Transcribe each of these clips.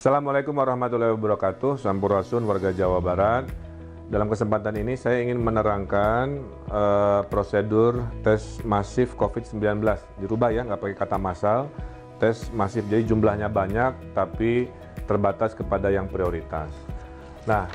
Assalamualaikum warahmatullahi wabarakatuh, Sampurasun warga Jawa Barat. Dalam kesempatan ini saya ingin menerangkan prosedur tes masif COVID-19. Dirubah ya, nggak pakai kata massal, tes masif. Jadi jumlahnya banyak tapi terbatas kepada yang prioritas. Nah,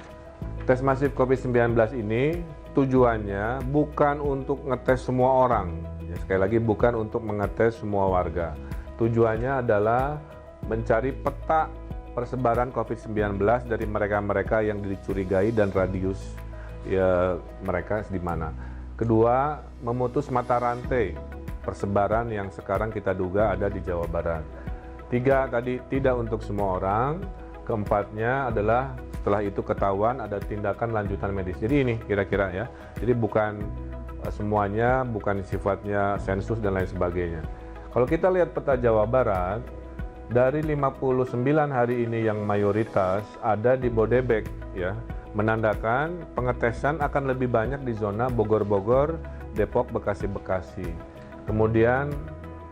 tes masif COVID-19 ini tujuannya bukan untuk ngetes semua orang. Ya, sekali lagi bukan untuk mengetes semua warga. Tujuannya adalah mencari peta persebaran COVID-19 dari mereka-mereka yang dicurigai dan radius ya mereka di mana. Kedua, memutus mata rantai persebaran yang sekarang kita duga ada di Jawa Barat. Tiga, tadi tidak untuk semua orang. Keempatnya adalah setelah itu ketahuan ada tindakan lanjutan medis. Jadi ini kira-kira ya. Jadi bukan semuanya, bukan sifatnya sensus dan lain sebagainya. Kalau kita lihat peta Jawa Barat, dari 59 hari ini yang mayoritas ada di Bodebek ya, menandakan pengetesan akan lebih banyak di zona Bogor-Bogor, Depok, Bekasi-Bekasi. Kemudian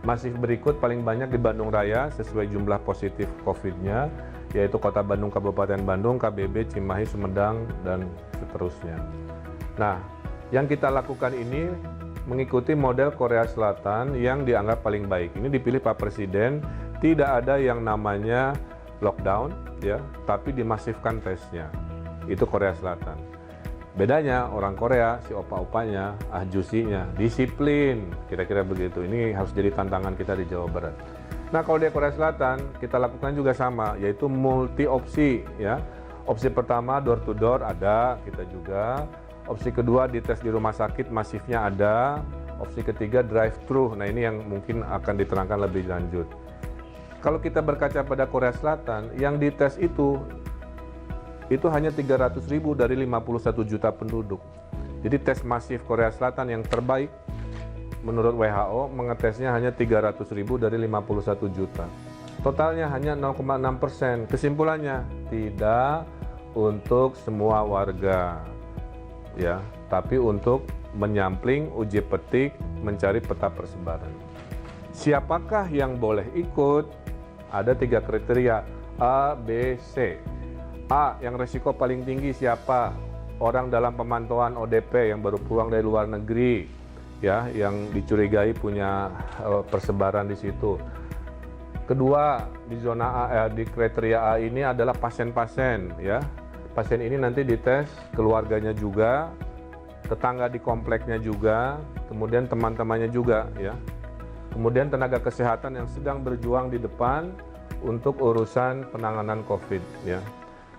masih berikut paling banyak di Bandung Raya sesuai jumlah positif COVID-nya, yaitu Kota Bandung, Kabupaten Bandung, KBB, Cimahi, Sumedang, dan seterusnya. Nah, yang kita lakukan ini mengikuti model Korea Selatan yang dianggap paling baik. Ini dipilih Pak Presiden. Tidak ada yang namanya lockdown, ya, tapi dimasifkan tesnya. Itu Korea Selatan. Bedanya orang Korea, si opa-opanya, ahjusinya, disiplin, kira-kira begitu. Ini harus jadi tantangan kita di Jawa Barat. Nah, kalau di Korea Selatan, kita lakukan juga sama, yaitu multi opsi, ya. Opsi pertama door to door ada, kita juga. Opsi kedua dites di rumah sakit masifnya ada. Opsi ketiga drive thru. Nah, ini yang mungkin akan diterangkan lebih lanjut. Kalau kita berkaca pada Korea Selatan, yang dites itu hanya 300.000 dari 51 juta penduduk. Jadi tes masif Korea Selatan yang terbaik menurut WHO mengetesnya hanya 300.000 dari 51 juta. Totalnya hanya 0,6%. Kesimpulannya, tidak untuk semua warga, ya, tapi untuk menyampling, uji petik, mencari peta persebaran. Siapakah yang boleh ikut? Ada 3 kriteria, A, B, C. A, yang resiko paling tinggi siapa? Orang dalam pemantauan ODP yang baru pulang dari luar negeri, ya, yang dicurigai punya persebaran di situ. Kedua, di zona A, di kriteria A ini adalah pasien-pasien, ya. Pasien ini nanti dites keluarganya juga, tetangga di kompleknya juga, kemudian teman-temannya juga, ya. Kemudian tenaga kesehatan yang sedang berjuang di depan untuk urusan penanganan COVID, ya.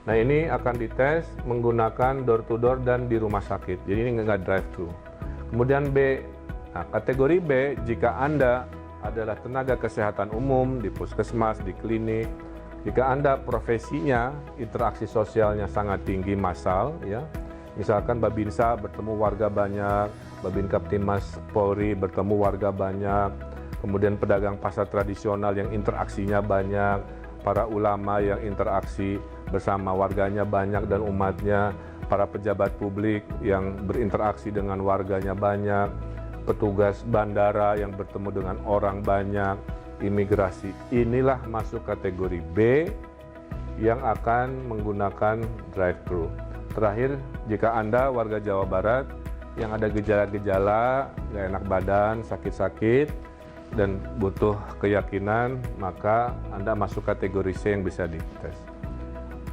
Nah, ini akan dites menggunakan door to door dan di rumah sakit. Jadi ini nggak drive thru. Kemudian B, nah, kategori B jika Anda adalah tenaga kesehatan umum di puskesmas, di klinik, jika Anda profesinya interaksi sosialnya sangat tinggi massal, ya. Misalkan Babinsa bertemu warga banyak, Babin Kaptimas Polri bertemu warga banyak, kemudian pedagang pasar tradisional yang interaksinya banyak, para ulama yang interaksi bersama warganya banyak dan umatnya, para pejabat publik yang berinteraksi dengan warganya banyak, petugas bandara yang bertemu dengan orang banyak, imigrasi. Inilah masuk kategori B yang akan menggunakan drive-thru. Terakhir, jika Anda warga Jawa Barat yang ada gejala-gejala, nggak enak badan, sakit-sakit, dan butuh keyakinan, maka Anda masuk kategori C yang bisa dites.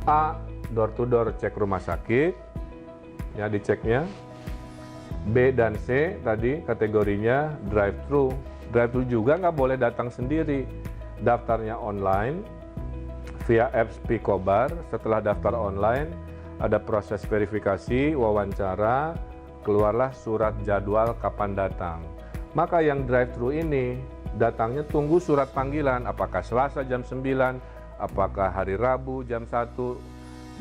A, door to door cek rumah sakit, ya diceknya. B dan C tadi kategorinya drive thru. Drive thru juga nggak boleh datang sendiri. Daftarnya online via apps Picobar. Setelah daftar online, ada proses verifikasi, wawancara, keluarlah surat jadwal kapan datang. Maka yang drive-thru ini datangnya tunggu surat panggilan, apakah Selasa jam 9, apakah hari Rabu jam 1,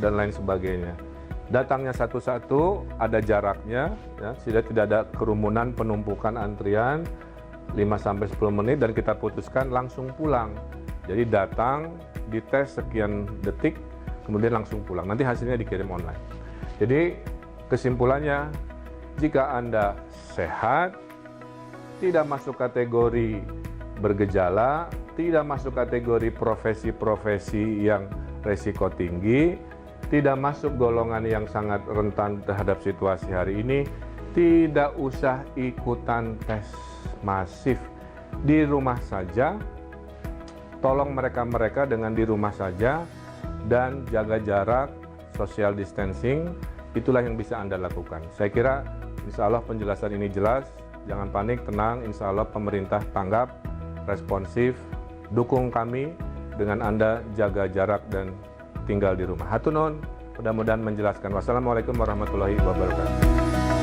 dan lain sebagainya. Datangnya satu-satu, ada jaraknya, ya, sehingga tidak ada kerumunan penumpukan antrian 5-10 menit dan kita putuskan langsung pulang. Jadi datang, dites sekian detik, kemudian langsung pulang. Nanti hasilnya dikirim online. Jadi kesimpulannya, jika Anda sehat, tidak masuk kategori bergejala, tidak masuk kategori profesi-profesi yang resiko tinggi, tidak masuk golongan yang sangat rentan terhadap situasi hari ini, tidak usah ikutan tes masif. Di rumah saja, tolong mereka-mereka dengan di rumah saja dan jaga jarak, social distancing, itulah yang bisa Anda lakukan. Saya kira insya Allah penjelasan ini jelas, jangan panik, tenang, insya Allah pemerintah tanggap, responsif, dukung kami dengan Anda jaga jarak dan tinggal di rumah. Hatur nuhun, mudah-mudahan menjelaskan. Wassalamualaikum warahmatullahi wabarakatuh.